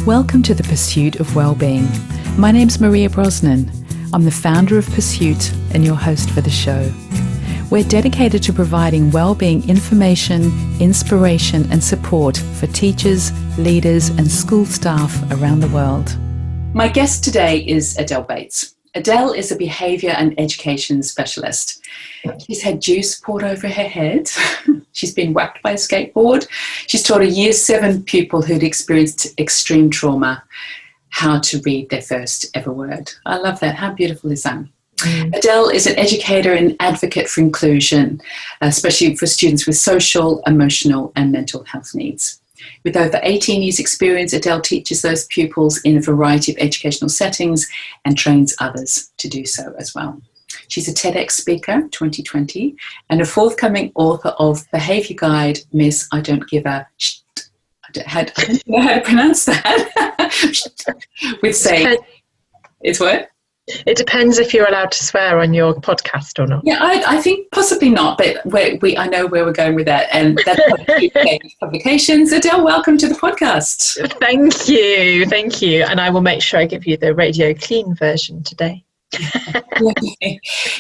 Welcome to the Pursuit of Wellbeing. My name's Maria Brosnan. I'm the founder of Pursuit and your host for the show. We're dedicated to providing wellbeing information, inspiration and support for teachers, leaders and school staff around the world. My guest today is Adele Bates. Adele is a behaviour and education specialist. She's had juice poured over her head. She's been whacked by a skateboard. She's taught a Year 7 pupil who'd experienced extreme trauma how to read their first ever word. I love that. How beautiful is that? Adele is an educator and advocate for inclusion, especially for students with social, emotional and mental health needs. With over 18 years' experience, Adele teaches those pupils in a variety of educational settings and trains others to do so as well. She's a TEDx speaker, 2020, and a forthcoming author of Behaviour Guide, Miss I Don't Give a Shit. I don't know how to pronounce that. With say, it's what? It depends if you're allowed to swear on your podcast or not. Yeah, I think possibly not, but I know where we're going with that, and that's publications. Adele, welcome to the podcast. Thank you, and I will make sure I give you the radio clean version today.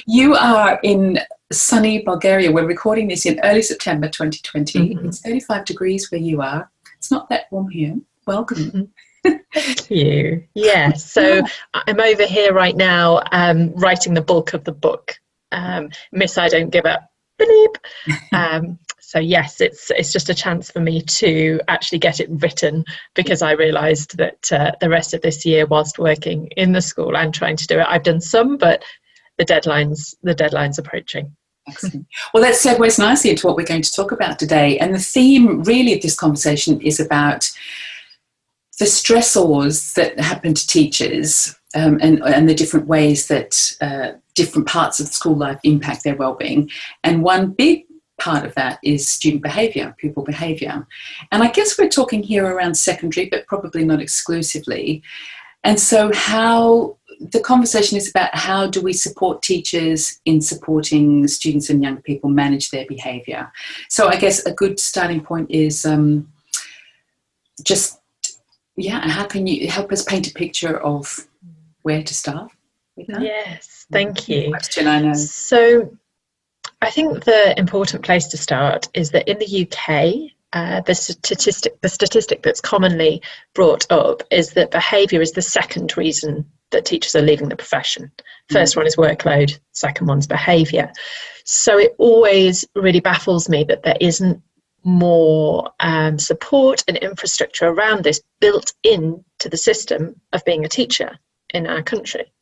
You are in sunny Bulgaria. We're recording this in early September 2020. It's 35 degrees where you are. It's not that warm here. Welcome. Thank you. Yes, so I'm over here right now writing the bulk of the book, Miss I Don't Give a Bleep. So yes, it's just a chance for me to actually get it written, because I realised that the rest of this year, whilst working in the school and trying to do it, I've done some, but the deadline's approaching. Excellent. Well, that segues nicely into what we're going to talk about today. And the theme really of this conversation is about the stressors that happen to teachers and the different ways that different parts of school life impact their wellbeing. And one big part of that is student behaviour, pupil behaviour. And I guess we're talking here around secondary, but probably not exclusively. And so the conversation is about how do we support teachers in supporting students and young people manage their behaviour. So I guess a good starting point is how can you help us paint a picture of where to start with that? Yes, thank you. Question, I know. So I think the important place to start is that in the UK, the statistic that's commonly brought up is that behaviour is the second reason that teachers are leaving the profession. First one is workload, second one's behaviour. So it always really baffles me that there isn't more support and infrastructure around this built into the system of being a teacher in our country.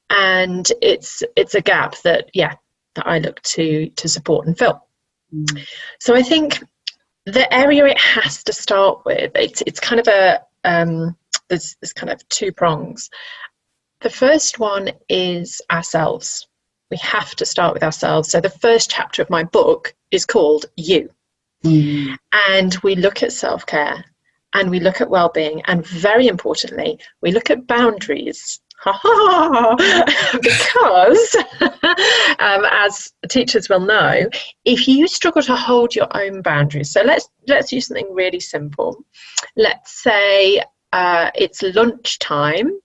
And it's a gap that I look to support and fill. So I think the area it has to start with, it's kind of there's kind of two prongs. The first one is ourselves. We have to start with ourselves. So the first chapter of my book is called You. And we look at self-care and we look at well-being, and very importantly, we look at boundaries. Because as teachers will know, if you struggle to hold your own boundaries, so let's use something really simple. Let's say it's lunchtime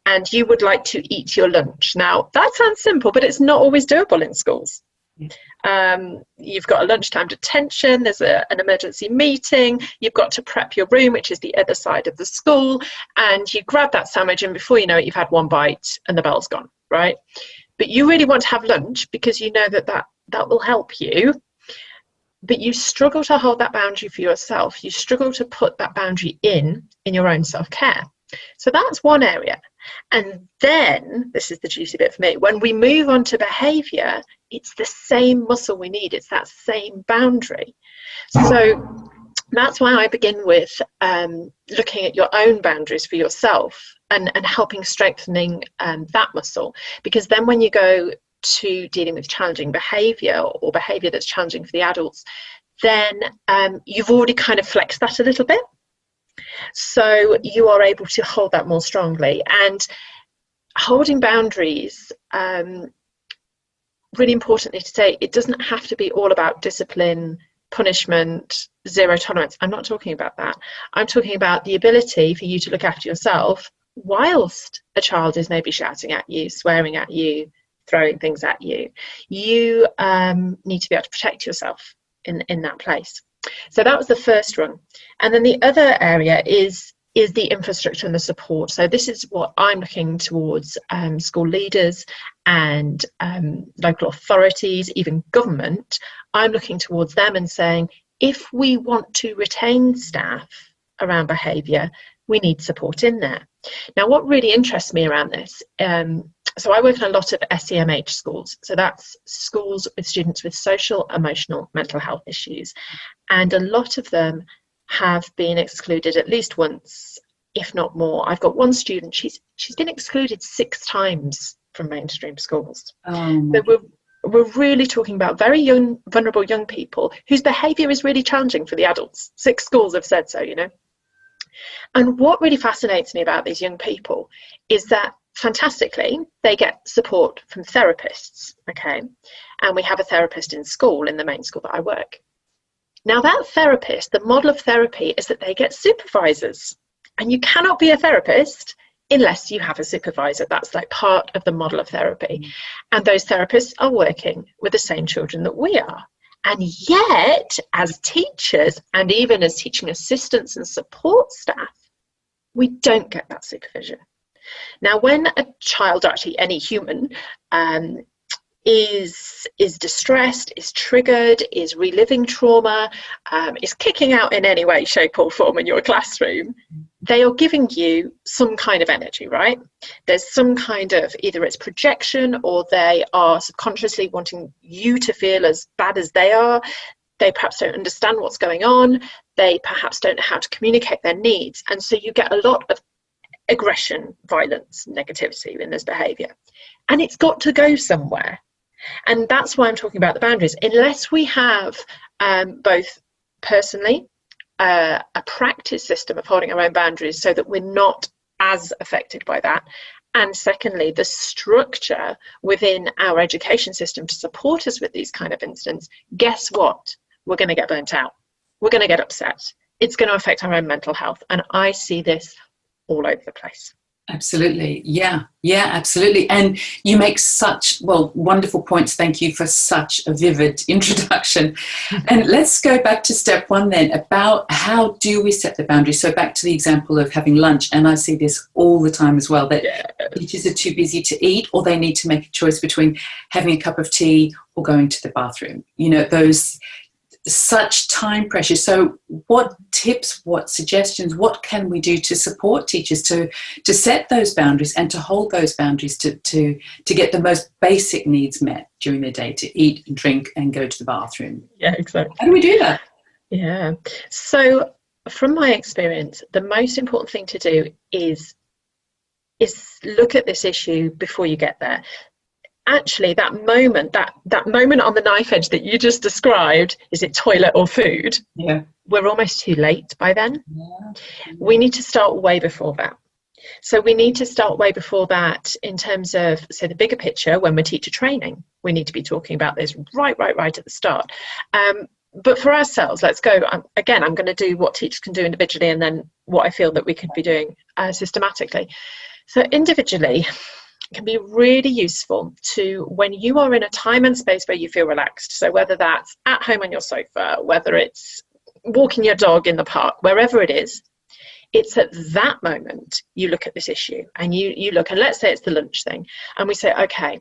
and you would like to eat your lunch. Now that sounds simple, but it's not always doable in schools. You've got a lunchtime detention, there's an emergency meeting, you've got to prep your room, which is the other side of the school, and you grab that sandwich and before you know it, you've had one bite and the bell's gone, right? But you really want to have lunch because you know that will help you, but you struggle to hold that boundary for yourself. You struggle to put that boundary in your own self-care. So that's one area. And then, this is the juicy bit for me, when we move on to behaviour, it's the same muscle we need, it's that same boundary. So that's why I begin with looking at your own boundaries for yourself and helping strengthening that muscle. Because then when you go to dealing with challenging behaviour or behaviour that's challenging for the adults, then you've already kind of flexed that a little bit. So you are able to hold that more strongly. And holding boundaries, really importantly to say, it doesn't have to be all about discipline punishment, zero tolerance. I'm not talking about that. I'm talking about the ability for you to look after yourself whilst a child is maybe shouting at you, swearing at you, throwing things at you. You need to be able to protect yourself in that place. So that was the first rung. And then the other area is the infrastructure and the support. So this is what I'm looking towards school leaders and local authorities, even government. I'm looking towards them and saying, if we want to retain staff around behaviour, we need support in there. Now, what really interests me around this, so I work in a lot of SEMH schools. So that's schools with students with social, emotional, mental health issues. And a lot of them have been excluded at least once, if not more. I've got one student, she's been excluded 6 times from mainstream schools. So we're really talking about very young, vulnerable young people whose behaviour is really challenging for the adults. 6 schools have said so, you know. And what really fascinates me about these young people is that, fantastically, they get support from therapists, okay? And we have a therapist in school, in the main school that I work. Now, that therapist, the model of therapy is that they get supervisors. And you cannot be a therapist unless you have a supervisor. That's like part of the model of therapy. And those therapists are working with the same children that we are. And yet, as teachers and even as teaching assistants and support staff, we don't get that supervision. Now, when a child, or actually any human, is distressed, is triggered, is reliving trauma, is kicking out in any way, shape or form in your classroom, they are giving you some kind of energy, right? There's some kind of, either it's projection or they are subconsciously wanting you to feel as bad as they are. They perhaps don't understand what's going on. They perhaps don't know how to communicate their needs. And so you get a lot of aggression, violence, negativity in this behaviour. And it's got to go somewhere. And that's why I'm talking about the boundaries. Unless we have both personally a practice system of holding our own boundaries so that we're not as affected by that, and secondly, the structure within our education system to support us with these kind of incidents, guess what? We're going to get burnt out. We're going to get upset. It's going to affect our own mental health. And I see this all over the place. Absolutely. Yeah, absolutely. And you make such, wonderful points. Thank you for such a vivid introduction. And let's go back to step 1 then, about how do we set the boundaries? So back to the example of having lunch, and I see this all the time as well, that teachers are too busy to eat, or they need to make a choice between having a cup of tea or going to the bathroom. You know, those such time pressure. So what tips, what suggestions, what can we do to support teachers to set those boundaries and to hold those boundaries to get the most basic needs met during their day, to eat and drink and go to the bathroom? Yeah, exactly. How do we do that? Yeah. So from my experience, the most important thing to do is look at this issue before you get there. Actually, that moment on the knife edge that you just described, is it toilet or food? Yeah. We're almost too late by then. Yeah. We need to start way before that. So we need to start way before that in terms of, say, the bigger picture. When we're teacher training, we need to be talking about this right at the start. But for ourselves, let's go. Again, I'm going to do what teachers can do individually and then what I feel that we could be doing systematically. So individually, it can be really useful to, when you are in a time and space where you feel relaxed, so whether that's at home on your sofa, whether it's walking your dog in the park, wherever it is, it's at that moment you look at this issue and you look, and let's say it's the lunch thing, and we say, okay,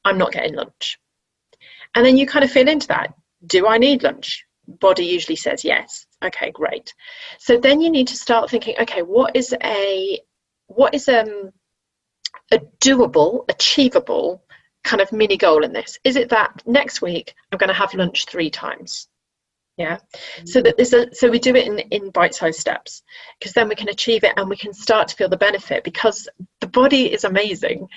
I'm not getting lunch. And then you kind of feel into that. Do I need lunch? Body usually says yes. Okay, great. So then you need to start thinking, okay, what is a doable, achievable kind of mini goal in this? Is it that next week I'm going to have lunch 3 times? Yeah. So that so we do it in bite-sized steps, because then we can achieve it and we can start to feel the benefit, because the body is amazing.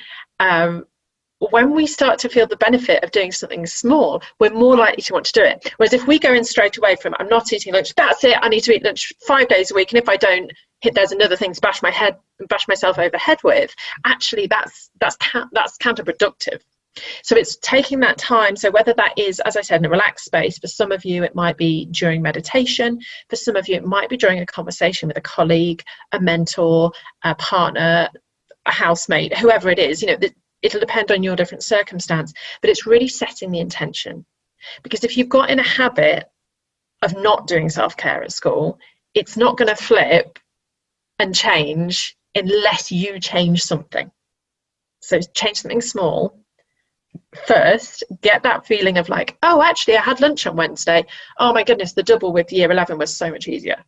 When we start to feel the benefit of doing something small, we're more likely to want to do it. Whereas if we go in straight away from, I'm not eating lunch, that's it, I need to eat lunch 5 days a week, and if I don't, there's another thing to bash myself over the head with, actually that's counterproductive. So it's taking that time. So whether that is, as I said, in a relaxed space, for some of you, it might be during meditation. For some of you, it might be during a conversation with a colleague, a mentor, a partner, a housemate, whoever it is. It'll depend on your different circumstance, but it's really setting the intention. Because if you've got in a habit of not doing self-care at school, it's not going to flip and change unless you change something. So change something small first, get that feeling of like, oh, actually I had lunch on Wednesday, oh my goodness, the double with year 11 was so much easier,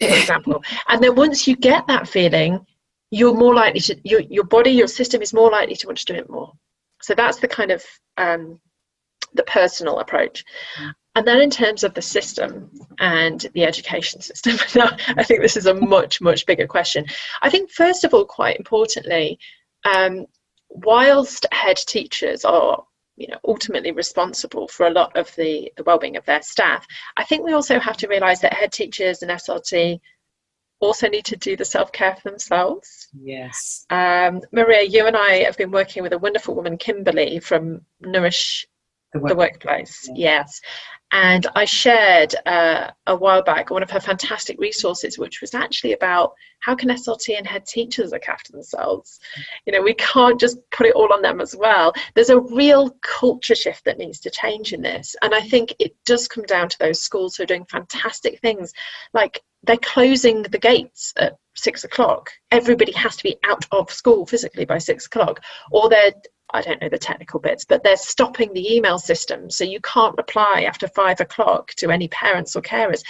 for example. And then once you get that feeling, you're more likely to, your body, your system is more likely to want to do it more. So that's the kind of the personal approach. And then in terms of the system and the education system, I think this is a much, much bigger question. I think, first of all, quite importantly, whilst head teachers are ultimately responsible for a lot of the well-being of their staff, I think we also have to realise that head teachers and SLT also need to do the self-care for themselves. Yes. Maria, you and I have been working with a wonderful woman, Kimberly, from Nourish the Workplace. Yeah. Yes. And I shared a while back one of her fantastic resources, which was actually about how can SLT and head teachers look after themselves. We can't just put it all on them as well. There's a real culture shift that needs to change in this. And I think it does come down to those schools who are doing fantastic things, like they're closing the gates at 6 o'clock. Everybody has to be out of school physically by 6 o'clock, or I don't know the technical bits, but they're stopping the email system, so you can't reply after 5 o'clock to any parents or carers.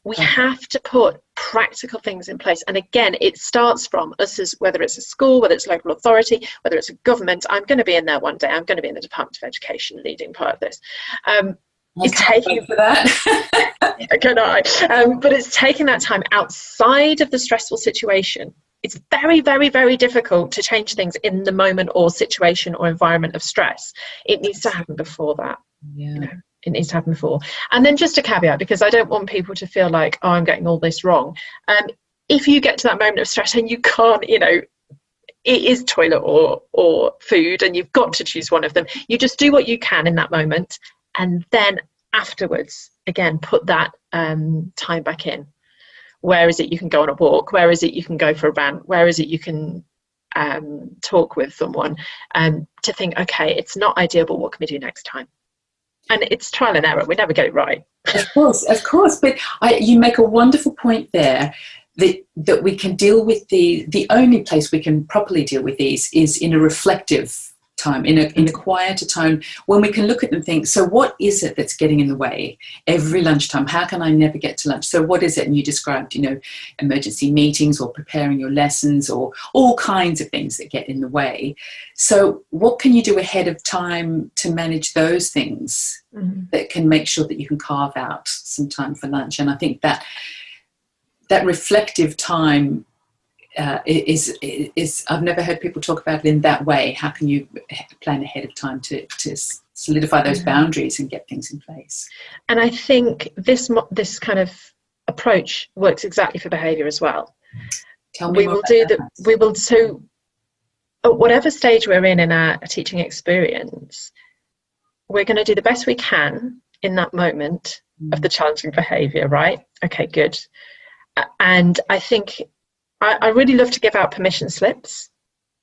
We have to put practical things in place. And again, it starts from us, as whether it's a school, whether it's local authority, whether it's a government. I'm going to be in there one day. I'm going to be in the Department of Education leading part of this. It's taking for that. But it's taking that time outside of the stressful situation. It's very, very, very difficult to change things in the moment or situation or environment of stress. It needs to happen before that. Yeah. It needs to happen before. And then just a caveat, because I don't want people to feel like, oh, I'm getting all this wrong. If you get to that moment of stress and you can't, it is toilet or food, and you've got to choose one of them, you just do what you can in that moment. And then afterwards, again, put that time back in. Where is it you can go on a walk? Where is it you can go for a rant? Where is it you can talk with someone? To think, okay, it's not ideal, but what can we do next time? And it's trial and error. We never get it right. Of course. But you make a wonderful point there, that we can deal with the only place we can properly deal with these is in a reflective time, in a quieter time, when we can look at them and think, so what is it that's getting in the way every lunchtime? How can I never get to lunch? So what is it? And you described, emergency meetings or preparing your lessons or all kinds of things that get in the way. So what can you do ahead of time to manage those things that can make sure that you can carve out some time for lunch? And I think that reflective time is I've never heard people talk about it in that way. How can you plan ahead of time to solidify those boundaries and get things in place? And I think this kind of approach works exactly for behaviour as well. Tell me more about that. We will, so at whatever stage we're in our teaching experience, we're going to do the best we can in that moment of the challenging behaviour, right? Okay, good. And I think I really love to give out permission slips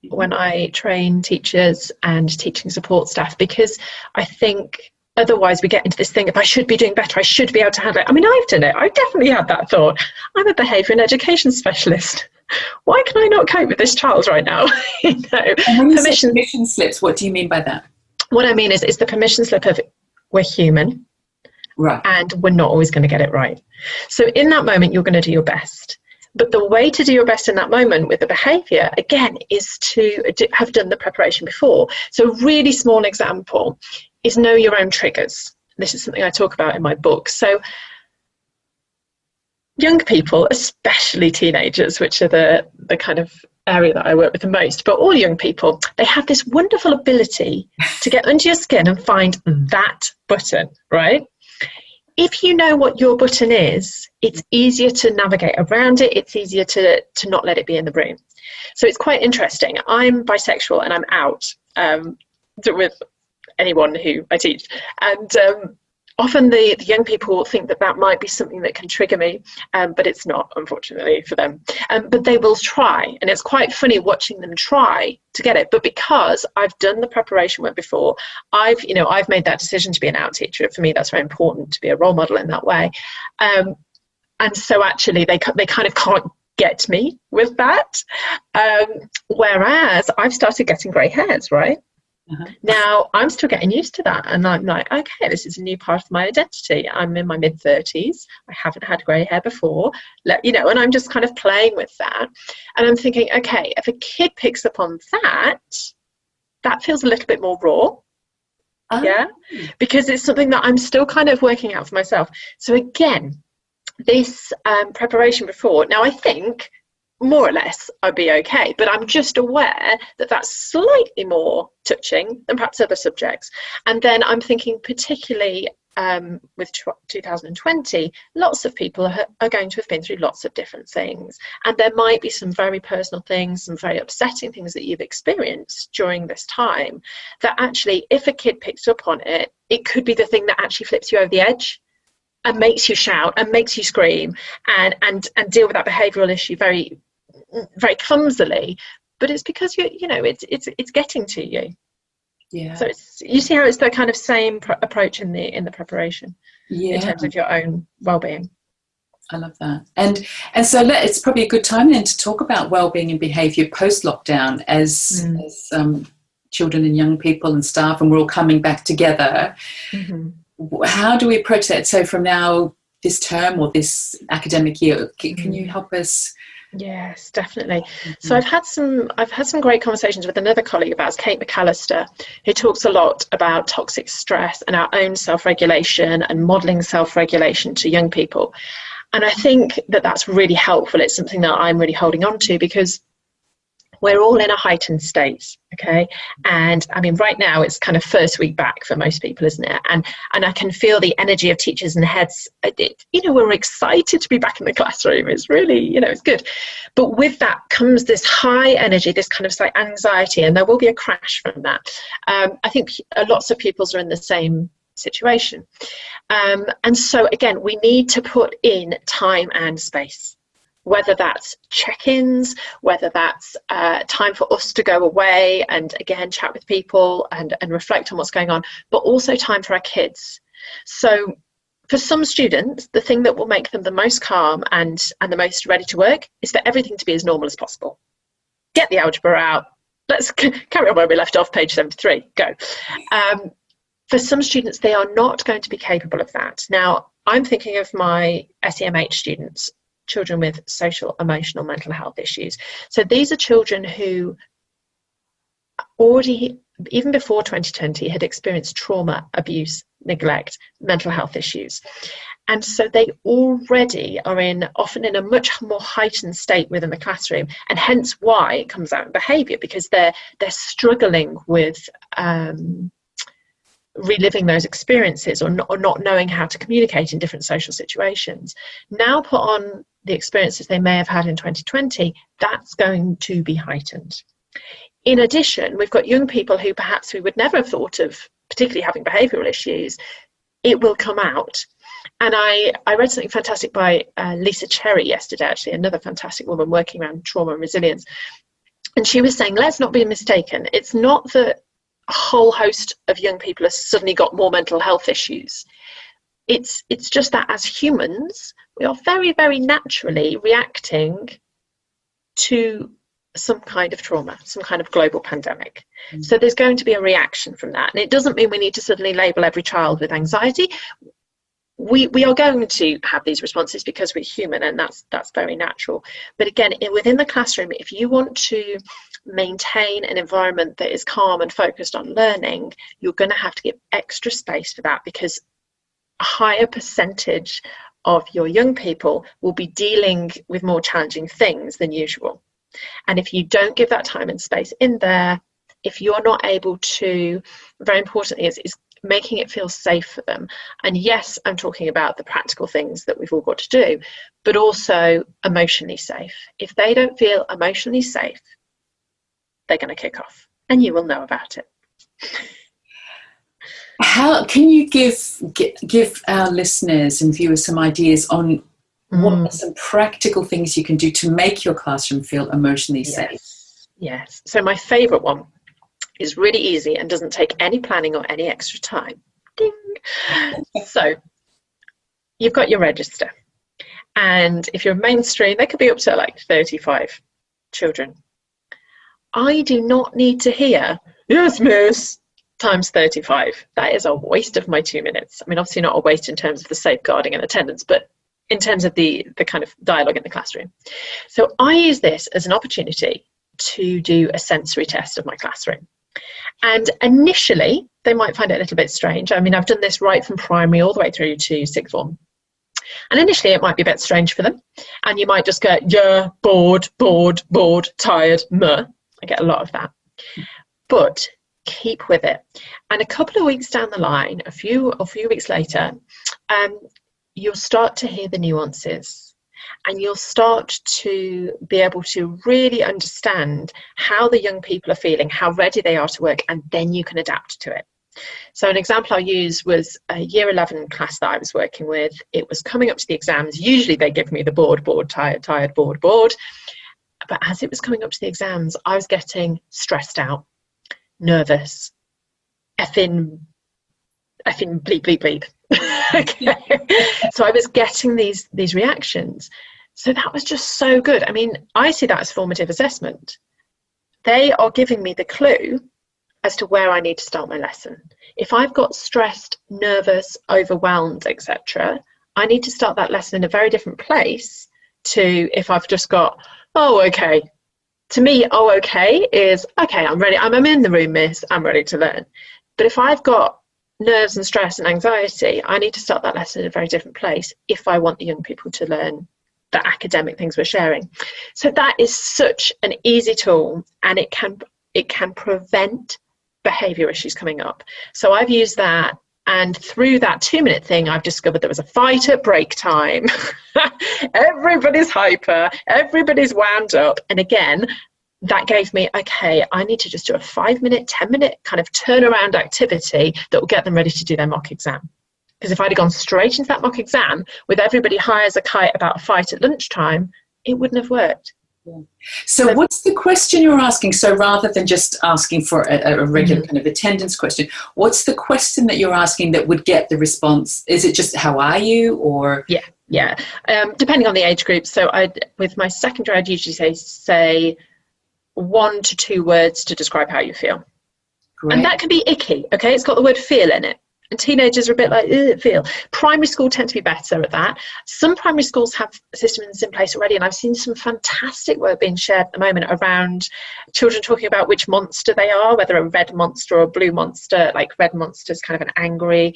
when I train teachers and teaching support staff, because I think otherwise we get into this thing of, I should be doing better, I should be able to handle it. I mean, I've done it. I've definitely had that thought. I'm a behaviour and education specialist. Why can I not cope with this child right now? And when you say permission slips, what do you mean by that? What I mean is it's the permission slip of, we're human. Right. And we're not always going to get it right. So in that moment, you're going to do your best. But the way to do your best in that moment with the behaviour, again, is to have done the preparation before. So a really small example is know your own triggers. This is something I talk about in my book. So young people, especially teenagers, which are the kind of area that I work with the most, but all young people, they have this wonderful ability to get under your skin and find that button, right? If you know what your button is, it's easier to navigate around it. It's easier to not let it be in the room. So it's quite interesting. I'm bisexual and I'm out. with anyone who I teach, and often the young people think that that might be something that can trigger me, but it's not, unfortunately, for them. But they will try, and it's quite funny watching them try to get it. But because I've done the preparation work before, I've made that decision to be an out teacher. For me, that's very important, to be a role model in that way. And so actually they kind of can't get me with that. Whereas I've started getting grey hairs, right? Now I'm still getting used to that, and I'm like, okay, this is a new part of my identity. I'm in my mid-30s. I haven't had grey hair before, and I'm just kind of playing with that. And I'm thinking, okay, if a kid picks up on that, that feels a little bit more raw. Yeah, because it's something that I'm still kind of working out for myself. So again, this preparation before, now I think more or less I'd be okay, but I'm just aware that that's slightly more touching than perhaps other subjects. And then I'm thinking, particularly with 2020, lots of people are going to have been through lots of different things, and there might be some very personal things, some very upsetting things that you've experienced during this time, that actually, if a kid picks up on it, it could be the thing that actually flips you over the edge and makes you shout and makes you scream and deal with that behavioural issue very, very clumsily. But it's because it's getting to you. Yeah. So you see how it's the kind of same approach in the preparation, in terms of your own well-being. I love that. And so it's probably a good time then to talk about well-being and behaviour post-lockdown as children and young people and staff, and we're all coming back together. Mm-hmm. How do we approach that? So from now, this term or this academic year, can you help us? Yes, definitely. So I've had some great conversations with another colleague of ours, Kate McAllister, who talks a lot about toxic stress and our own self-regulation and modelling self-regulation to young people. And I think that that's really helpful. It's something that I'm really holding on to, because we're all in a heightened state, okay? And I mean, right now it's kind of first week back for most people, isn't it? And I can feel the energy of teachers and heads. We're excited to be back in the classroom. It's really, it's good. But with that comes this high energy, this kind of like anxiety, and there will be a crash from that. I think lots of pupils are in the same situation. And so again, we need to put in time and space. Whether that's check-ins, whether that's time for us to go away and again chat with people and reflect on what's going on, but also time for our kids. So for some students, the thing that will make them the most calm and the most ready to work is for everything to be as normal as possible. Get the algebra out. Let's carry on where we left off, page 73. Go. For some students, they are not going to be capable of that. Now, I'm thinking of my SEMH students, children with social, emotional, mental health issues. So these are children who already, even before 2020, had experienced trauma, abuse, neglect, mental health issues. And so they already are often in a much more heightened state within the classroom, and hence why it comes out in behaviour, because they're struggling with reliving those experiences or not knowing how to communicate in different social situations. Now put on the experiences they may have had in 2020, that's going to be heightened. In addition, we've got young people who perhaps we would never have thought of particularly having behavioural issues. It will come out. And I read something fantastic by Lisa Cherry yesterday, actually, another fantastic woman working around trauma and resilience. And she was saying, let's not be mistaken. It's not that a whole host of young people have suddenly got more mental health issues. It's just that as humans, we are very, very naturally reacting to some kind of trauma, some kind of global pandemic. So there's going to be a reaction from that. And it doesn't mean we need to suddenly label every child with anxiety. We are going to have these responses because we're human, and that's very natural. But again, within the classroom, if you want to maintain an environment that is calm and focused on learning, you're going to have to give extra space for that, because a higher percentage of your young people will be dealing with more challenging things than usual. And if you don't give that time and space in there, if you're not able to, very importantly, is making it feel safe for them. And yes, I'm talking about the practical things that we've all got to do, but also emotionally safe. If they don't feel emotionally safe, they're going to kick off, and you will know about it. How can you give our listeners and viewers some ideas on what are some practical things you can do to make your classroom feel emotionally safe? Yes. So my favourite one is really easy and doesn't take any planning or any extra time. Ding. So you've got your register, and if you're mainstream, there could be up to like 35 children. I do not need to hear, yes, miss, times 35. That is a waste of my 2 minutes. I mean, obviously not a waste in terms of the safeguarding and attendance, but in terms of the kind of dialogue in the classroom. So I use this as an opportunity to do a sensory test of my classroom. And initially, they might find it a little bit strange. I mean, I've done this right from primary all the way through to sixth form. And initially, it might be a bit strange for them. And you might just go, yeah, bored, tired, meh. I get a lot of that. But keep with it. And a couple of weeks down the line, a few weeks later, you'll start to hear the nuances, and you'll start to be able to really understand how the young people are feeling, how ready they are to work, and then you can adapt to it. So an example I'll use was a year 11 class that I was working with. It was coming up to the exams. Usually they give me the bored, tired, bored. But as it was coming up to the exams, I was getting stressed out, nervous, effing bleep. Okay. So I was getting these reactions. So that was just so good. I mean, I see that as formative assessment. They are giving me the clue as to where I need to start my lesson. If I've got stressed, nervous, overwhelmed, etc., I need to start that lesson in a very different place to if I've just got, oh, okay. To me, oh, okay is, okay, I'm ready. I'm in the room, miss. I'm ready to learn. But if I've got nerves and stress and anxiety, I need to start that lesson in a very different place if I want the young people to learn the academic things we're sharing. So that is such an easy tool, and it can prevent behaviour issues coming up. So I've used that, and through that 2-minute thing, I've discovered there was a fight at break time. Everybody's hyper, everybody's wound up, and again, that gave me, okay, I need to just do a 5-minute, 10-minute kind of turnaround activity that will get them ready to do their mock exam. Because if I'd have gone straight into that mock exam with everybody high as a kite about a fight at lunchtime, it wouldn't have worked. Yeah. So what's the question you're asking? So rather than just asking for a regular kind of attendance question, what's the question that you're asking that would get the response? Is it just, how are you? Or Yeah. Depending on the age group. So with my secondary, I'd usually say 1 to 2 words to describe how you feel. Great. And that can be icky, okay? It's got the word feel in it. And teenagers are a bit like, feel. Primary school tend to be better at that. Some primary schools have systems in place already, and I've seen some fantastic work being shared at the moment around children talking about which monster they are, whether a red monster or a blue monster. Like red monster's kind of an angry,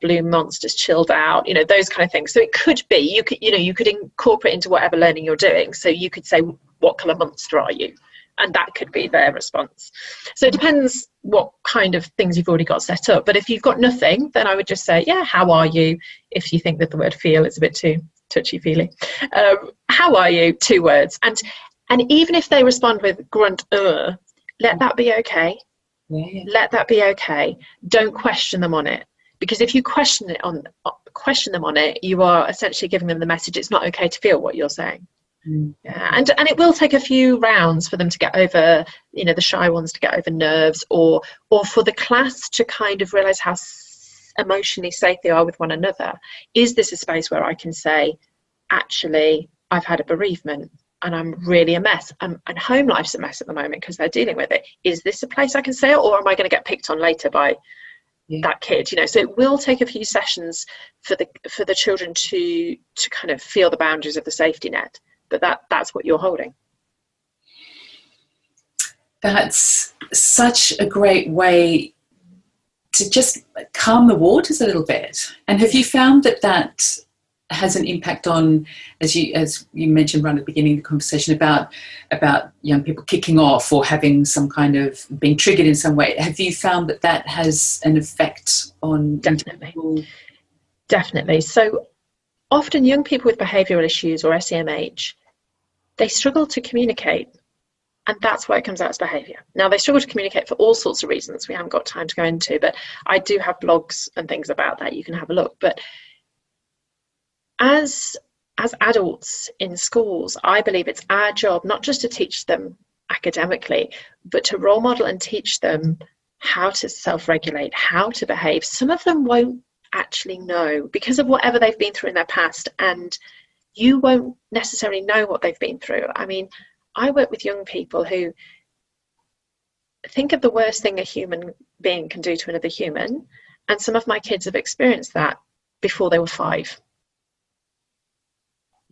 blue monster's chilled out, those kind of things. So it could be, you could incorporate into whatever learning you're doing. So you could say, what colour monster are you? And that could be their response. So it depends what kind of things you've already got set up. But if you've got nothing, then I would just say, yeah, how are you? If you think that the word feel is a bit too touchy-feely. How are you? 2 words. And even if they respond with grunt, let that be okay. Yeah. Let that be okay. Don't question them on it. Because if you question them on it, you are essentially giving them the message it's not okay to feel what you're saying. Yeah, and it will take a few rounds for them to get over, the shy ones to get over nerves, or for the class to kind of realize how emotionally safe they are with one another. Is this a space where I can say, actually, I've had a bereavement and I'm really a mess, and home life's a mess at the moment because they're dealing with it. Is this a place I can say it, or am I going to get picked on later by that kid? So it will take a few sessions for the children to kind of feel the boundaries of the safety net. But that's what you're holding. That's such a great way to just calm the waters a little bit. And have you found that has an impact on, as you mentioned right at the beginning of the conversation about young people kicking off or having some kind of being triggered in some way? Have you found that has an effect on Definitely. So often young people with behavioural issues or SEMH, they struggle to communicate. And that's why it comes out as behaviour. Now, they struggle to communicate for all sorts of reasons we haven't got time to go into, but I do have blogs and things about that. You can have a look. But as adults in schools, I believe it's our job not just to teach them academically, but to role model and teach them how to self-regulate, how to behave. Some of them won't actually know because of whatever they've been through in their past, and you won't necessarily know what they've been through. I mean, I work with young people who think of the worst thing a human being can do to another human, and some of my kids have experienced that before they were 5.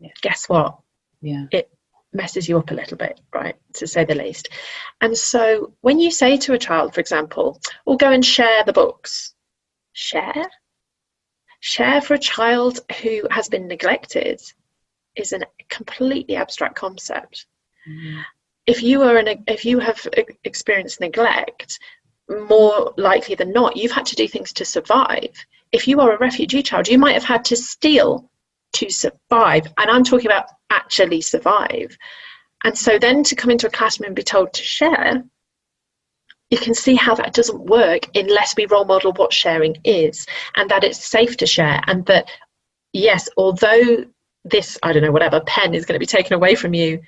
Yeah. Guess what? Yeah. It messes you up a little bit, right, to say the least. And so when you say to a child, for example, "Well, go and share the books," share for a child who has been neglected is a completely abstract concept. Mm. If you have experienced neglect, more likely than not, you've had to do things to survive. If you are a refugee child, you might have had to steal to survive, and I'm talking about actually survive. And so then to come into a classroom and be told to share, you can see how that doesn't work unless we role model what sharing is, and that it's safe to share, and that yes, although this, I don't know, whatever pen is going to be taken away from you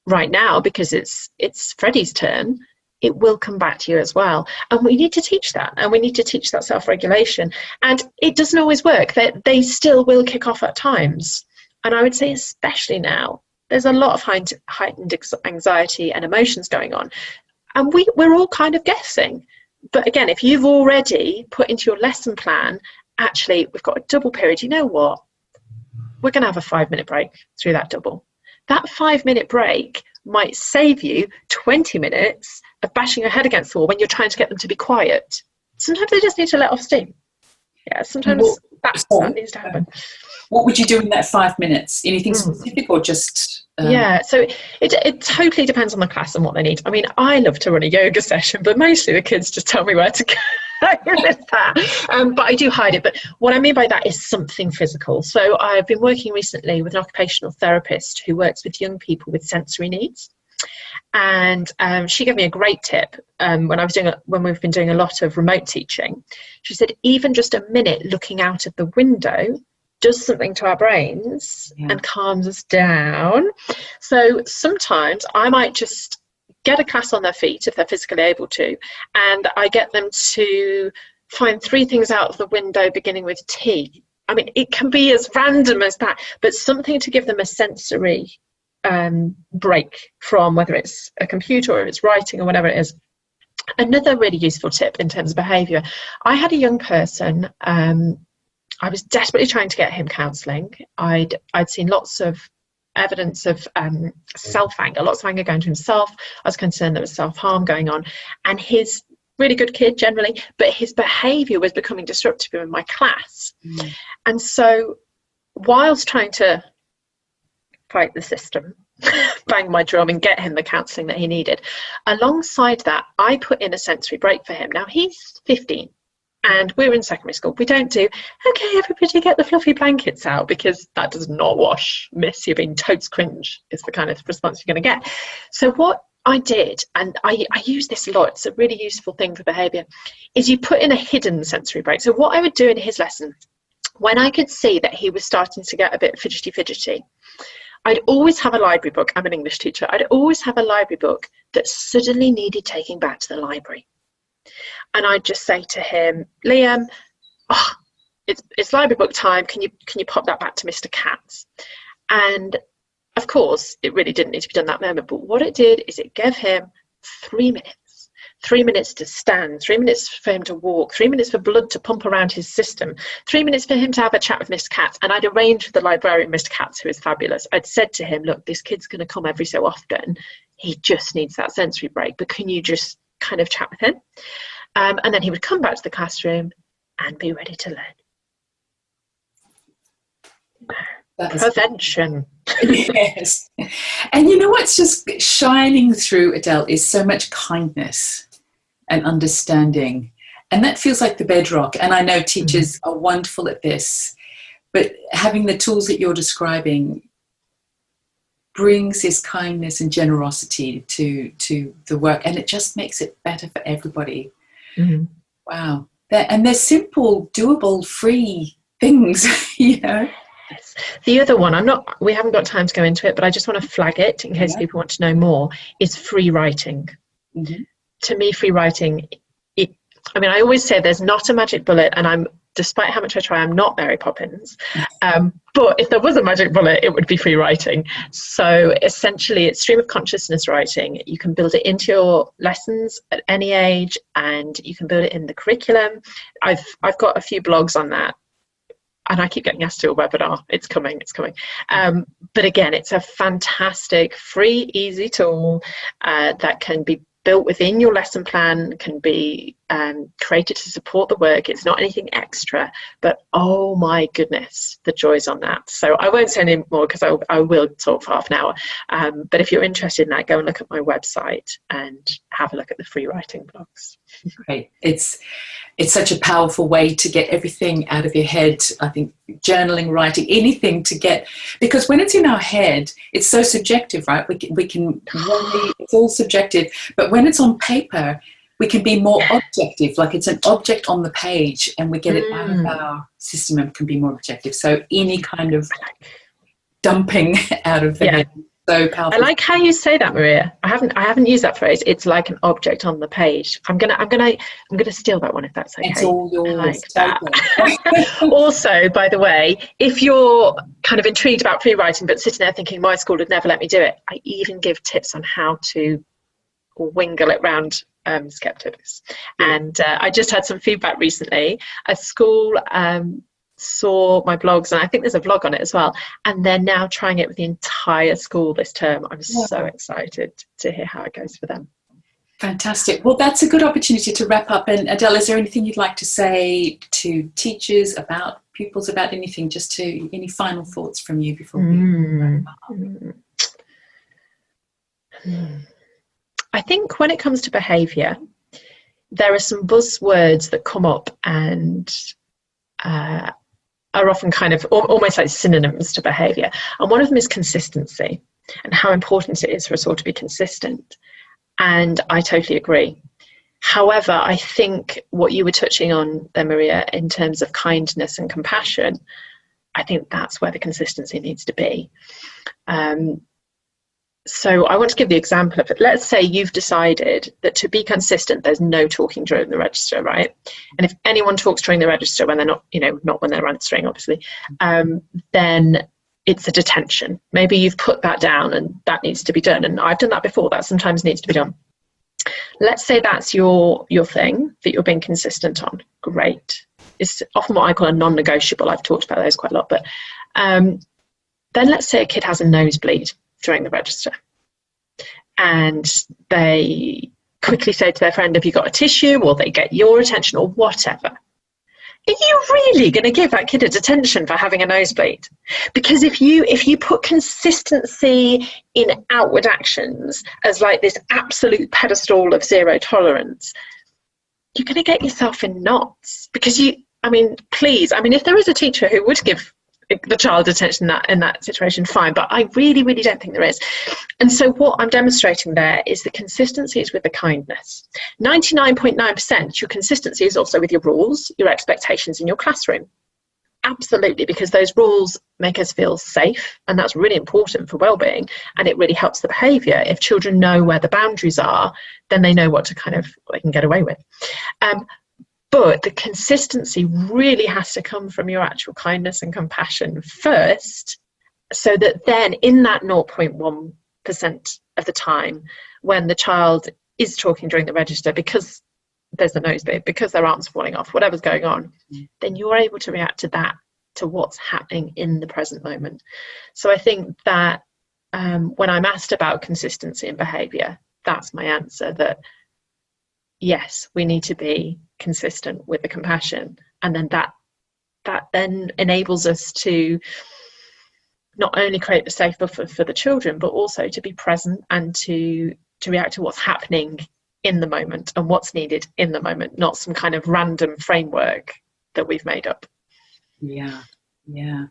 right now because it's Freddie's turn, it will come back to you as well. And we need to teach that, and we need to teach that self-regulation. And it doesn't always work. They still will kick off at times. And I would say especially now, there's a lot of heightened anxiety and emotions going on. And we're all kind of guessing. But again, if you've already put into your lesson plan, actually, we've got a double period, you know what? We're going to have a 5-minute break through that double. That 5-minute break might save you 20 minutes of bashing your head against the wall when you're trying to get them to be quiet. Sometimes they just need to let off steam. Yeah, sometimes that needs to happen. What would you do in that 5 minutes? Anything specific or just... Yeah, so it totally depends on the class and what they need. I mean, I love to run a yoga session, but mostly the kids just tell me where to go with that. But I do hide it. But what I mean by that is something physical. So I've been working recently with an occupational therapist who works with young people with sensory needs. And she gave me a great tip when we've been doing a lot of remote teaching. She said, even just a minute looking out of the window does something to our brains and calms us down. So sometimes I might just get a class on their feet if they're physically able to, and I get them to find 3 things out of the window beginning with T. I mean, it can be as random as that, but something to give them a sensory break from whether it's a computer or it's writing or whatever it is. Another really useful tip in terms of behaviour, I had a young person, I was desperately trying to get him counselling. I'd seen lots of evidence of self-anger, lots of anger going to himself. I was concerned there was self-harm going on. And he's really good kid generally, but his behaviour was becoming disruptive in my class. And so whilst trying to fight the system, bang my drum and get him the counselling that he needed, alongside that, I put in a sensory break for him. Now, he's 15. And we're in secondary school. We don't do, okay, everybody get the fluffy blankets out, because that does not wash. Miss, you're being totes cringe is the kind of response you're going to get. So what I did, and I use this a lot, it's a really useful thing for behaviour, is you put in a hidden sensory break. So what I would do in his lesson, when I could see that he was starting to get a bit fidgety, I'd always have a library book. I'm an English teacher. I'd always have a library book that suddenly needed taking back to the library. And I'd just say to him, Liam, it's library book time. Can you pop that back to Mr. Katz? And of course, it really didn't need to be done that moment. But what it did is it gave him 3 minutes. 3 minutes to stand, 3 minutes for him to walk, 3 minutes for blood to pump around his system, 3 minutes for him to have a chat with Mr. Katz. And I'd arranged for the librarian, Mr. Katz, who is fabulous. I'd said to him, look, this kid's going to come every so often. He just needs that sensory break, but can you just kind of chat with him? And then he would come back to the classroom and be ready to learn. Prevention. Yes. And you know what's just shining through, Adele, is so much kindness and understanding. And that feels like the bedrock. And I know teachers are wonderful at this, but having the tools that you're describing, brings this kindness and generosity to the work, and it just makes it better for everybody. Mm-hmm. Wow. And they're simple, doable, free things, you know. The other one, we haven't got time to go into it, but I just want to flag it in case people want to know more, is free writing. Mm-hmm. To me, free writing, I always say there's not a magic bullet, and despite how much I try, I'm not Mary Poppins. But if there was a magic bullet, it would be free writing. So essentially, it's stream of consciousness writing. You can build it into your lessons at any age, and you can build it in the curriculum. I've got a few blogs on that, and I keep getting asked to do a webinar. It's coming. But again, it's a fantastic, free, easy tool that can be built within your lesson plan, can be created to support the work. It's not anything extra, but oh my goodness, the joys on that. So I won't say any more because I will talk for half an hour. But if you're interested in that, go and look at my website and have a look at the free writing blogs. Great. It's such a powerful way to get everything out of your head. I think journaling, writing, anything to get, because when it's in our head, it's so subjective, right? We can really, it's all subjective, but when it's on paper, we can be more objective, like it's an object on the page, and we get it out of our system and can be more objective. So any kind of dumping out of the head. So powerful. I like how you say that, Maria. I haven't used that phrase. It's like an object on the page. I'm gonna steal that one if that's okay. It's all yours. I like that. Also, by the way, if you're kind of intrigued about free writing but sitting there thinking my school would never let me do it, I even give tips on how to wingle it round skeptics. And I just had some feedback recently. A school saw my blogs, and I think there's a vlog on it as well, and they're now trying it with the entire school this term. I'm so excited to hear how it goes for them. Fantastic. Well, that's a good opportunity to wrap up. And Adele, is there anything you'd like to say to teachers, about pupils, about anything, just to any final thoughts from you before we wrap up? I think when it comes to behaviour, there are some buzzwords that come up and are often kind of almost like synonyms to behaviour. And one of them is consistency, and how important it is for us all to be consistent. And I totally agree. However, I think what you were touching on there, Maria, in terms of kindness and compassion, I think that's where the consistency needs to be. So I want to give the example of it. Let's say you've decided that to be consistent, there's no talking during the register, right? And if anyone talks during the register when they're not, not when they're answering, obviously, then it's a detention. Maybe you've put that down and that needs to be done. And I've done that before. That sometimes needs to be done. Let's say that's your thing that you're being consistent on. Great. It's often what I call a non-negotiable. I've talked about those quite a lot. But then let's say a kid has a nosebleed during the register, and they quickly say to their friend, have you got a tissue? Or they get your attention or whatever. Are you really going to give that kid a detention for having a nosebleed? Because if you put consistency in outward actions as like this absolute pedestal of zero tolerance, you're going to get yourself in knots. Because if there is a teacher who would give the child attention in that situation, fine, but I really, really don't think there is. And so what I'm demonstrating there is the consistency is with the kindness. 99.9% your consistency is also with your rules, your expectations in your classroom. Absolutely, because those rules make us feel safe, and that's really important for well-being, and it really helps the behaviour. If children know where the boundaries are, then they know what they can get away with. But the consistency really has to come from your actual kindness and compassion first, so that then in that 0.1% of the time when the child is talking during the register because there's a nosebleed, because their arm's falling off, whatever's going on, then you're able to react to that, to what's happening in the present moment. So I think that when I'm asked about consistency in behaviour, that's my answer, that yes, we need to be consistent with the compassion, and then that then enables us to not only create the safe buffer for the children, but also to be present and to react to what's happening in the moment and what's needed in the moment, not some kind of random framework that we've made up. Yeah, Yeah.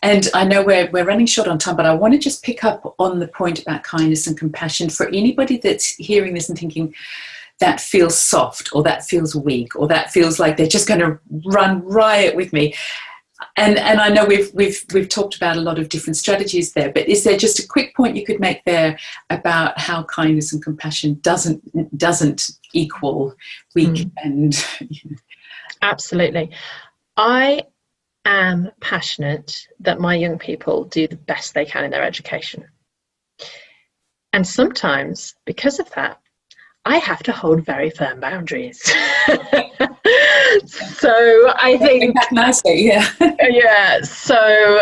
And I know we're running short on time, but I want to just pick up on the point about kindness and compassion for anybody that's hearing this and thinking that feels soft, or that feels weak, or that feels like they're just going to run riot with me. And I know we've talked about a lot of different strategies there, but is there just a quick point you could make there about how kindness and compassion doesn't equal weak and Absolutely. I am passionate that my young people do the best they can in their education. And sometimes, because of that, I have to hold very firm boundaries. So I think that nicely, yeah. Yeah. So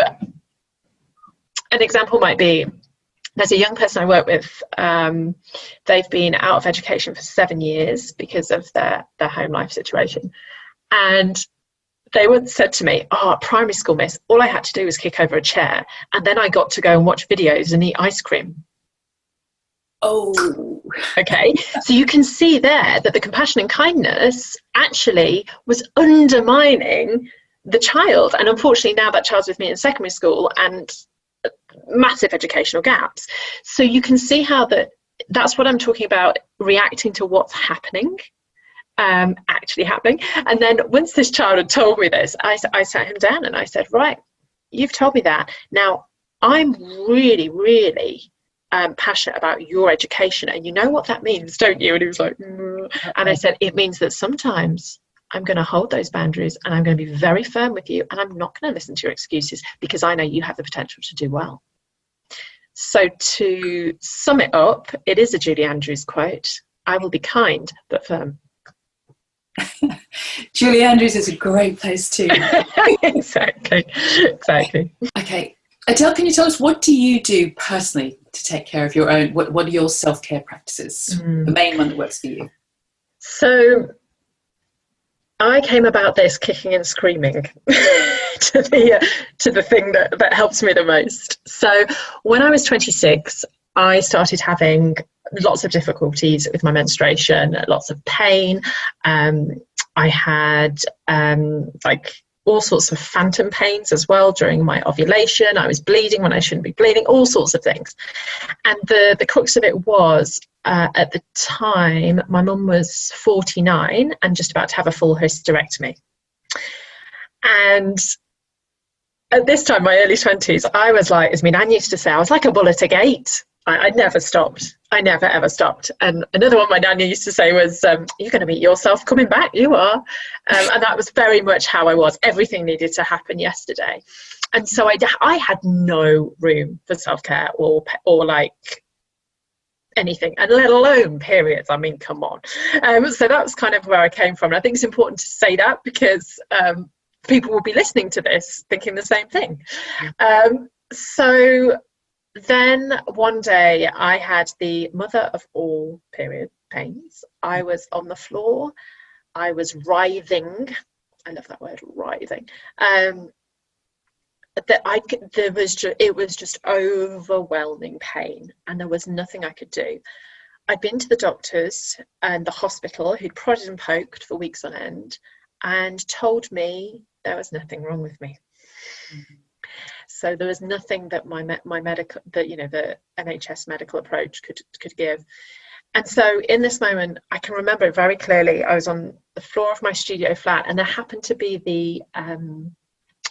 an example might be, there's a young person I work with. They've been out of education for 7 years because of their home life situation. And they once said to me, at primary school, miss, all I had to do was kick over a chair, and then I got to go and watch videos and eat ice cream. Oh, okay. So you can see there that the compassion and kindness actually was undermining the child. And unfortunately, now that child's with me in secondary school and massive educational gaps. So you can see how that's what I'm talking about, reacting to what's happening. Actually happening. And then once this child had told me this, I sat him down and I said, right, you've told me that. Now, I'm really, really passionate about your education. And you know what that means, don't you? And he was like, and I said, it means that sometimes I'm going to hold those boundaries and I'm going to be very firm with you. And I'm not going to listen to your excuses because I know you have the potential to do well. So to sum it up, it is a Julie Andrews quote. I will be kind, but firm. Julie Andrews is a great place to. Exactly. Okay, Adele, can you tell us, what do you do personally to take care of your own? What are your self-care practices? The main one that works for you. So I came about this kicking and screaming to the thing that helps me the most. So when I was 26, I started having lots of difficulties with my menstruation, lots of pain. I had all sorts of phantom pains as well during my ovulation. I was bleeding when I shouldn't be bleeding, all sorts of things. And the crux of it was, at the time, my mum was 49 and just about to have a full hysterectomy. And at this time, my early 20s, I was like, as my nan used to say, I was like a bull at a gate. I never stopped. I never, ever stopped. And another one my nan used to say was, you're going to meet yourself coming back, you are. And that was very much how I was. Everything needed to happen yesterday. And so I had no room for self-care or like anything, and let alone periods. I mean, come on. So that's kind of where I came from. And I think it's important to say that because people will be listening to this thinking the same thing. So then one day I had the mother of all period pains. I was on the floor. I was writhing. I love that word, writhing. It was just overwhelming pain, and there was nothing I could do. I'd been to the doctors and the hospital, who'd prodded and poked for weeks on end, and told me there was nothing wrong with me. Mm-hmm. So there was nothing that my medical, the NHS medical approach could give. And so in this moment, I can remember it very clearly. I was on the floor of my studio flat, and there happened to be the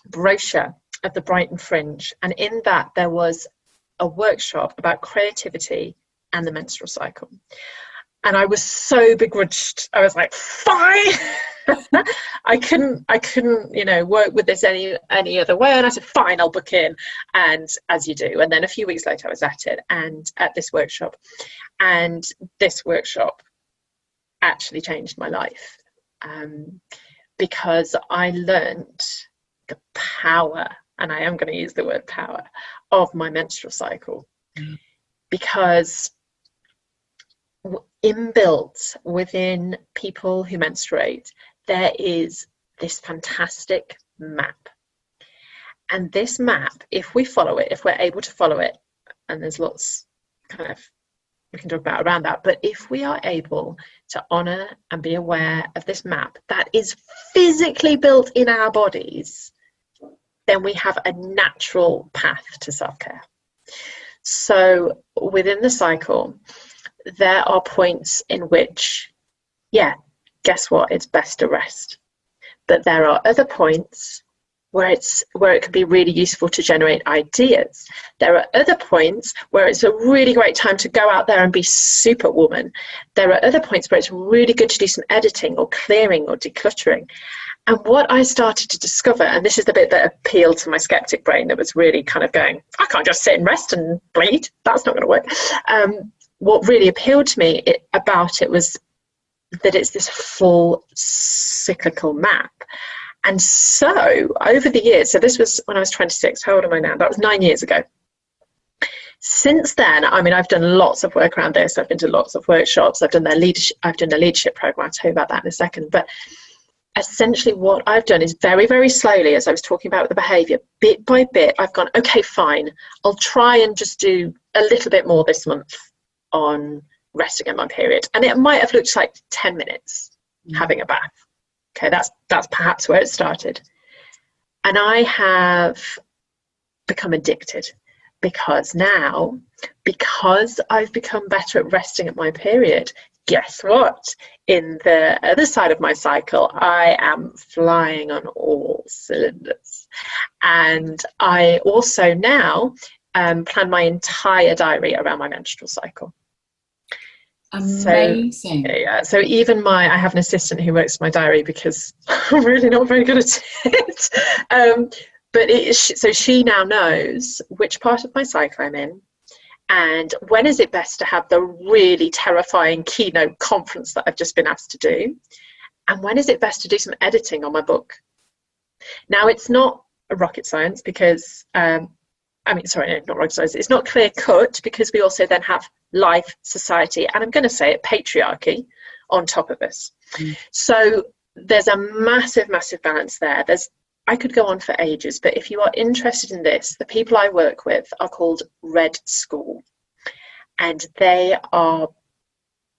brochure of the Brighton Fringe. And in that, there was a workshop about creativity and the menstrual cycle. And I was so begrudged. I was like, fine. I couldn't, work with this any other way. And I said, fine, I'll book in. And as you do. And then a few weeks later, I was at it and at this workshop. And this workshop actually changed my life because I learned the power, and I am going to use the word power, of my menstrual cycle. Because inbuilt within people who menstruate, there is this fantastic map. And this map, if we follow it, if we're able to follow it, and there's lots we can talk about around that, but if we are able to honour and be aware of this map that is physically built in our bodies, then we have a natural path to self-care. So within the cycle, there are points in which, guess what? It's best to rest. But there are other points where it can be really useful to generate ideas. There are other points where it's a really great time to go out there and be superwoman. There are other points where it's really good to do some editing or clearing or decluttering. And what I started to discover, and this is the bit that appealed to my skeptic brain that was really kind of going, I can't just sit and rest and bleed. That's not going to work. What really appealed to me about it was that it's this full cyclical map. And so over the years, so this was when I was 26, how old am I now? That was 9 years ago. Since then, I mean, I've done lots of work around this. I've been to lots of workshops. I've done the leadership program. I'll tell you about that in a second. But essentially what I've done is very, very slowly, as I was talking about with the behaviour, bit by bit, I've gone, okay, fine. I'll try and just do a little bit more this month on resting at my period. And it might have looked like 10 minutes having a bath. Okay, that's perhaps where it started. And I have become addicted because I've become better at resting at my period, guess what? In the other side of my cycle, I am flying on all cylinders. And I also now plan my entire diary around my menstrual cycle. Amazing. So even I have an assistant who works my diary because I'm really not very good at it. So she now knows which part of my cycle I'm in and when is it best to have the really terrifying keynote conference that I've just been asked to do, and when is it best to do some editing on my book. Now, it's not rocket science because not rocket science. It's not clear cut because we also then have life, society, and I'm going to say it, patriarchy on top of us. So there's a massive, massive balance there. I could go on for ages, but if you are interested in this, the people I work with are called Red School, and they are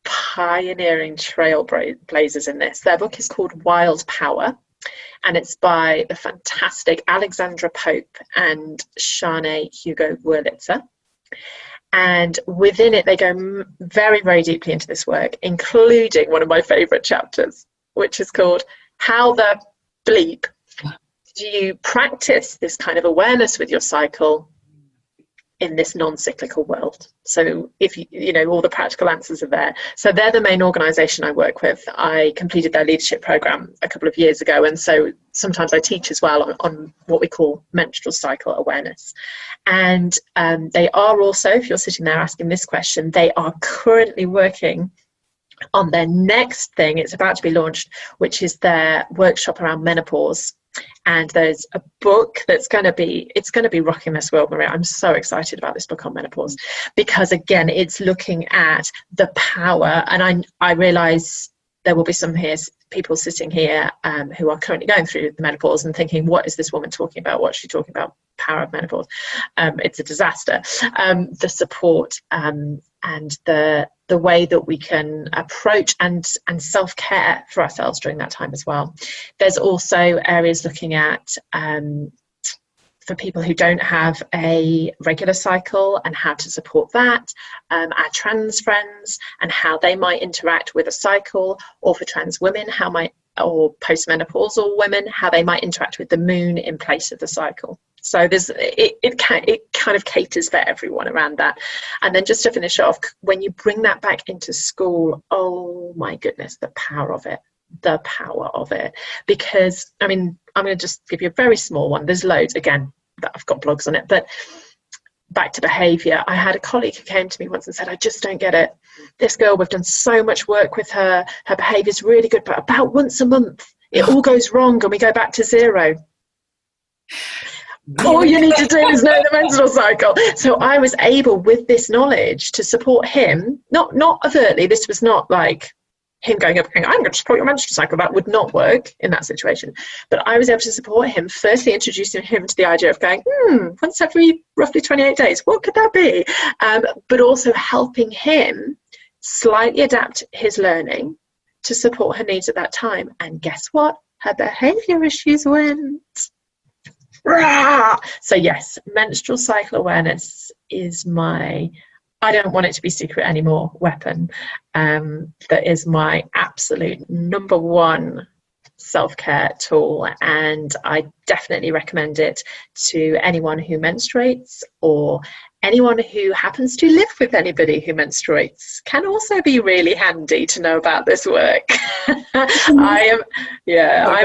pioneering trailblazers in this. Their book is called Wild Power, and it's by the fantastic Alexandra Pope and Shanae Hugo Wurlitzer. And within it, they go very, very deeply into this work, including one of my favourite chapters, which is called How the Bleep Do You Practice This Kind of Awareness with Your Cycle in This Non-Cyclical World? So if all the practical answers are there. So they're the main organisation I work with. I completed their leadership programme a couple of years ago, and so sometimes I teach as well on what we call menstrual cycle awareness. And they are also, if you're sitting there asking this question, they are currently working on their next thing. It's about to be launched, which is their workshop around menopause. And there's a book that's going to be rocking this world, Maria. I'm so excited about this book on menopause because, again, it's looking at the power. And I realise there will be some people sitting here who are currently going through the menopause and thinking, what is this woman talking about? What's she talking about? Power of menopause. It's a disaster. The support and the way that we can approach and self-care for ourselves during that time as well. There's also areas looking at for people who don't have a regular cycle and how to support that, our trans friends and how they might interact with a cycle, or for trans women, or postmenopausal women, how they might interact with the moon in place of the cycle. So it kind of caters for everyone around that. And then just to finish off, when you bring that back into school, oh my goodness, the power of it. Because, I mean, I'm going to just give you a very small one. There's loads, again, that I've got blogs on it. But back to behaviour, I had a colleague who came to me once and said, I just don't get it. This girl, we've done so much work with her. Her behaviour's really good, but about once a month, it all goes wrong and we go back to zero. All you need to do is know the menstrual cycle. So I was able, with this knowledge, to support him, not overtly. This was not like him going up and going, I'm going to support your menstrual cycle. That would not work in that situation. But I was able to support him, firstly introducing him to the idea of going, once every roughly 28 days, what could that be? But also helping him slightly adapt his learning to support her needs at that time. And guess what? Her behaviour issues went. rah! So yes, menstrual cycle awareness is my, I don't want it to be secret anymore, weapon. That is my absolute number one self-care tool, and I definitely recommend it to anyone who menstruates, or anyone who happens to live with anybody who menstruates. Can also be really handy to know I'm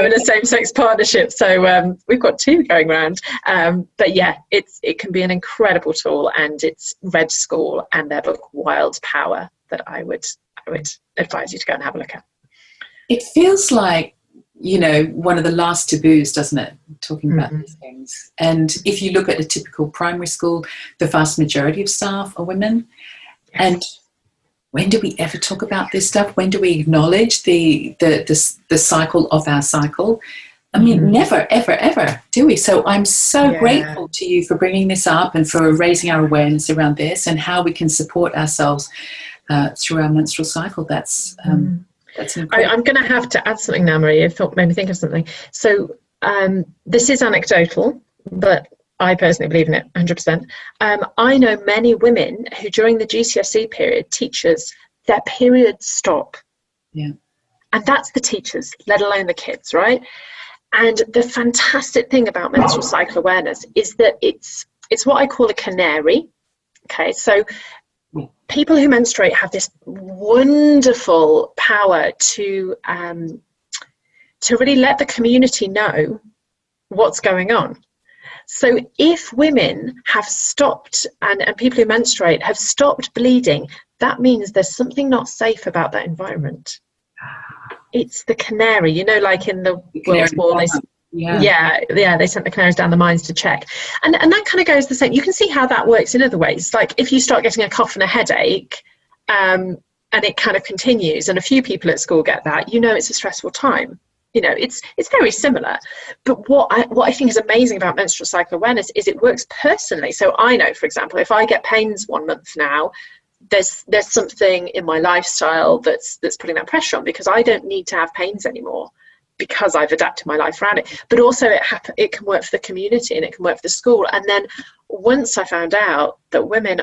in a same-sex partnership, so we've got two going around, but yeah, it can be an incredible tool, and it's Red School and their book Wild Power that I would advise you to go and have a look at. It feels like, one of the last taboos, doesn't it, talking about these things. And if you look at a typical primary school, the vast majority of staff are women. Yes. And when do we ever talk about this stuff? When do we acknowledge the cycle of our cycle? I mean, never, ever, ever, do we? So I'm so grateful to you for bringing this up and for raising our awareness around this and how we can support ourselves through our menstrual cycle. That's I'm going to have to add something now, Marie. Made me think of something. So this is anecdotal, but I personally believe in it 100%. I know many women who during the GCSE period, teachers, their periods stop. Yeah. And that's the teachers, let alone the kids, right? And the fantastic thing about menstrual cycle awareness is that it's what I call a canary. Okay, so people who menstruate have this wonderful power to really let the community know what's going on. So if women have stopped, and people who menstruate have stopped bleeding, that means there's something not safe about that environment. It's the canary, like in the World War, they sent the canaries down the mines to check, and that kind of goes the same. You can see how that works in other ways. Like if you start getting a cough and a headache, and it kind of continues, and a few people at school get that, it's a stressful time. It's very similar. But what I think is amazing about menstrual cycle awareness is it works personally. So I know, for example, if I get pains 1 month now, there's something in my lifestyle that's putting that pressure on, because I don't need to have pains anymore because I've adapted my life around it. But also it can work for the community, and it can work for the school. And then once I found out that women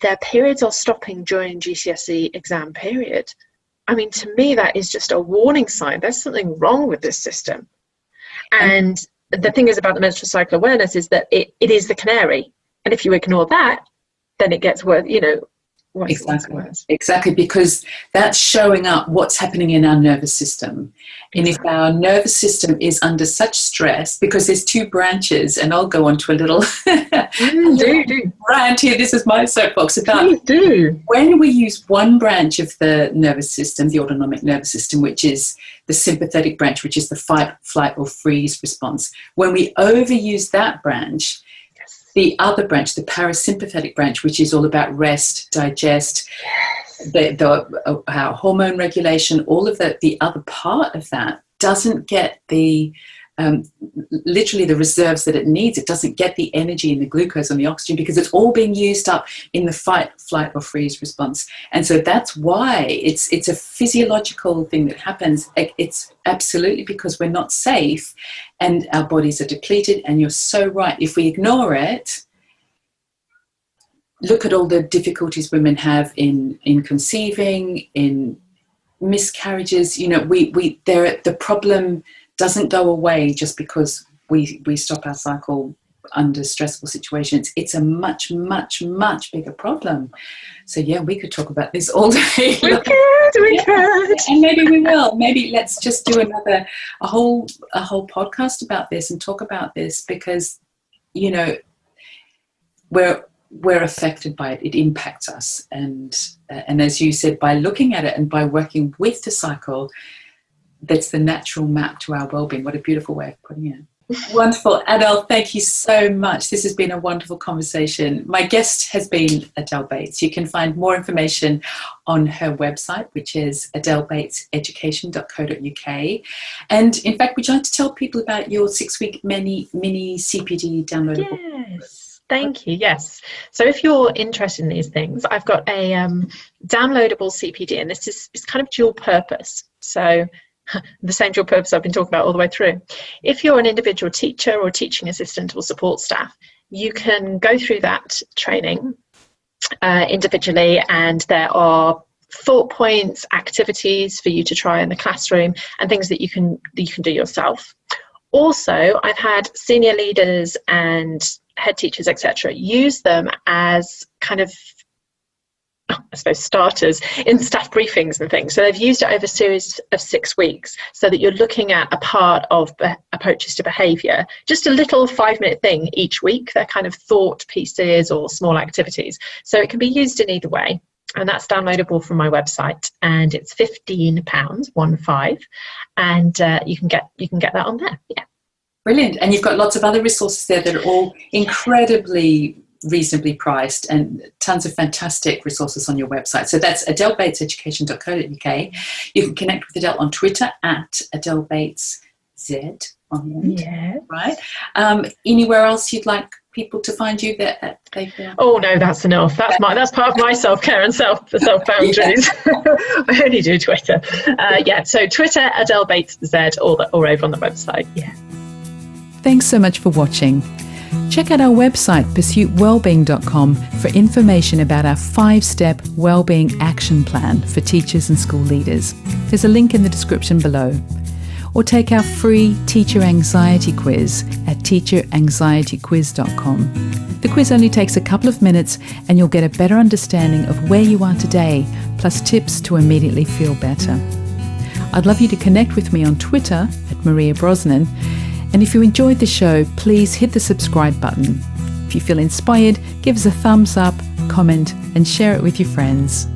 their periods are stopping during GCSE exam period, I mean, to me, that is just a warning sign. There's something wrong with this system. And the thing is about the menstrual cycle awareness is that it is the canary. And if you ignore that, then it gets worse, Exactly, because that's showing up what's happening in our nervous system. And if our nervous system is under such stress, because there's two branches, and I'll go on to a little rant here, this is my soapbox about when we use one branch of the nervous system, the autonomic nervous system, which is the sympathetic branch, which is the fight, flight or freeze response. When we overuse that branch, the other branch, the parasympathetic branch, which is all about rest, digest, our hormone regulation, all of that, the other part of that doesn't get the literally the reserves that it needs. It doesn't get the energy and the glucose and the oxygen, because it's all being used up in the fight, flight or freeze response. And so that's why it's a physiological thing that happens. It's absolutely because we're not safe and our bodies are depleted. And you're so right. If we ignore it, look at all the difficulties women have in conceiving, in miscarriages. The problem doesn't go away just because we stop our cycle under stressful situations. It's a much, much, much bigger problem. So yeah, we could talk about this all day. We could. And maybe we will. Maybe let's just do a whole podcast about this and talk about this, because we're affected by it. It impacts us, and as you said, by looking at it and by working with the cycle, that's the natural map to our well-being. What a beautiful way of putting it. Wonderful. Adele, thank you so much. This has been a wonderful conversation. My guest has been Adele Bates. You can find more information on her website, which is adelebateseducation.co.uk. And in fact, would you like to tell people about your 6-week mini CPD downloadable? Yes. Thank you. Yes. So if you're interested in these things, I've got a downloadable CPD, and this is kind of dual purpose. So the same dual purpose I've been talking about all the way through. If you're an individual teacher or teaching assistant or support staff, you can go through that training individually, and there are thought points, activities for you to try in the classroom, and things that you can do yourself. Also, I've had senior leaders and head teachers, etc., use them as kind of, I suppose, starters in staff briefings and things. So they've used it over a series of 6 weeks, so that you're looking at a part of approaches to behaviour, just a little 5-minute thing each week. They're kind of thought pieces or small activities. So it can be used in either way. And that's downloadable from my website, and it's £15, 15, and you can get that on there. Yeah, brilliant. And you've got lots of other resources there that are all incredibly reasonably priced, and tons of fantastic resources on your website. So that's adelebateseducation.co.uk. You can connect with Adele on Twitter at Adele Bates Z on the end. Yeah. Right. Anywhere else you'd like people to find you that they can? Oh no, that's enough. That's part of my self-care and self boundaries. I only do Twitter. So Twitter, Adele Bates Z, or over on the website. Yeah. Thanks so much for watching. Check out our website, pursuitwellbeing.com, for information about our 5-step wellbeing action plan for teachers and school leaders. There's a link in the description below. Or take our free teacher anxiety quiz at teacheranxietyquiz.com. The quiz only takes a couple of minutes, and you'll get a better understanding of where you are today, plus tips to immediately feel better. I'd love you to connect with me on Twitter at Maria Brosnan. And if you enjoyed the show, please hit the subscribe button. If you feel inspired, give us a thumbs up, comment, and share it with your friends.